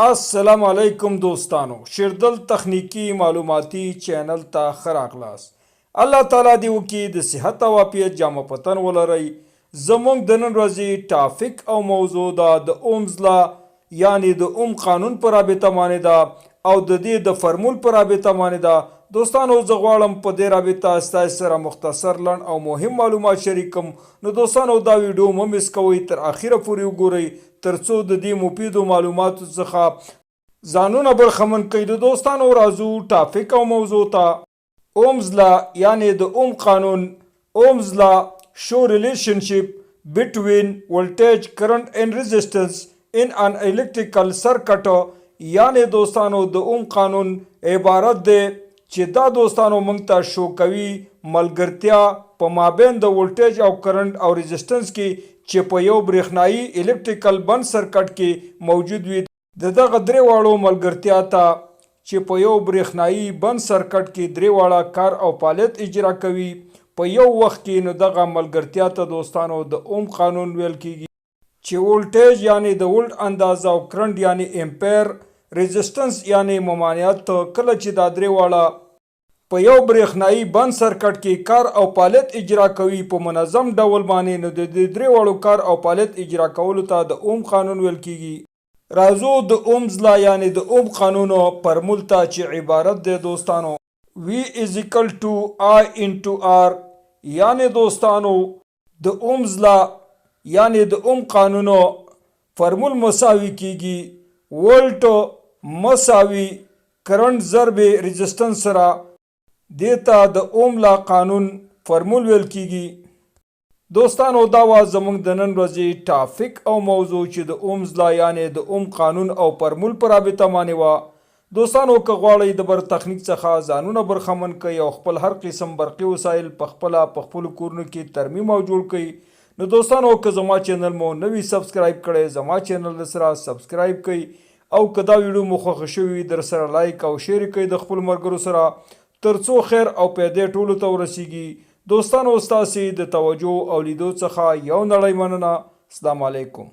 السلام علیکم دوستانو، شیردل تخنیکی معلوماتی چینل ته ښه راغلاست. الله تعالی دې وکړي د صحت او عافیت جامه پتن ولرئ. زموږ د نن ورځې ټاپک او موضوع ده د اومز لا، یعنی د اوم قانون په رابطه باندې ده او د دې د فرمول په رابطه باندې ده. دوستانو زه غواړم په دې رابطه ستاسو سره مختصر لنډ او مهم معلومات شریکم. نو دوستانو دا ویډیو مه مس کوئ، تر اخره پورې وګورئ ترڅو د دې مفیدو معلوماتو څخه ځانونه برخمن کړئ. د دوستانو راځو ټاپک او موضوع ته. اومز لا یعنی د اوم قانون. اومز لا show relationship between voltage, current and resistance in an electrical circuit. یعنی دوستانو د اوم قانون عبارت دی چې دا دوستانو موږ ته شو کوي ملګرتیا په مابین د ولټیج او کرنٹ او ريزسټنس کې چې په یو برېښنایي الکتریکل بند سرکټ کې موجود وي. د دغه درې واړو ملګرتیا ته چې په یو برېښنایي بند سرکټ کې درې واړه کار او فعالیت اجرا کوي په یو وخت کې، نو دغه ملګرتیا ته دوستانو د اوم قانون ویل کیږي. چې ولټیج یعنی د ولټ اندازه او کرنٹ یعنی امپیر، ريزسټنس یعنی ممانعت، کله چې دا درې واړه په یو برېښنایي بند سرکټ کې کار او فعالیت اجرا کوي په منظم ډول باندې، نو د دې درې واړو کار او فعالیت اجرا کولو ته د اوم قانون ویل کیږي. راځو د اومز لا یعنی د اوم قانون فرمول ته چې عبارت دی دوستانو V is equal to I into R. یعنی دوستانو د اومز لا یعنی د اوم قانون فرمول مساوي کیږي ولټ مساوي کرنٹ ضرب ريزسټنس سره. دیتا د اوم لا قانون فرمول ویل کیږي. دوستانو دا وا زموږ د نن ورځې ټاپک او موضوع چې د اومز لا یعنی د اوم قانون او فرمول په رابطه باندې وا. دوستانو که غواړئ د بر تخنیک څخه ځانونه برخمن کړئ او خپل هر قسم برقي وسایل په خپلو کورونو کې ترمیم او جوړ کړئ، نو دوستانو که زما چینل مو نوی سبسکرایب کړئ، زما چینل سره سبسکرایب کړئ او که دا ویډیو مو خوښه شوي در سره لایک او شیر کړئ د خپل ملګرو سره ترڅو خیر او پیدې ټولو ته ورسیږي. دوستانو ستاسې د توجه او لیدو څخه یو نړۍ مننه. السلام علیکم.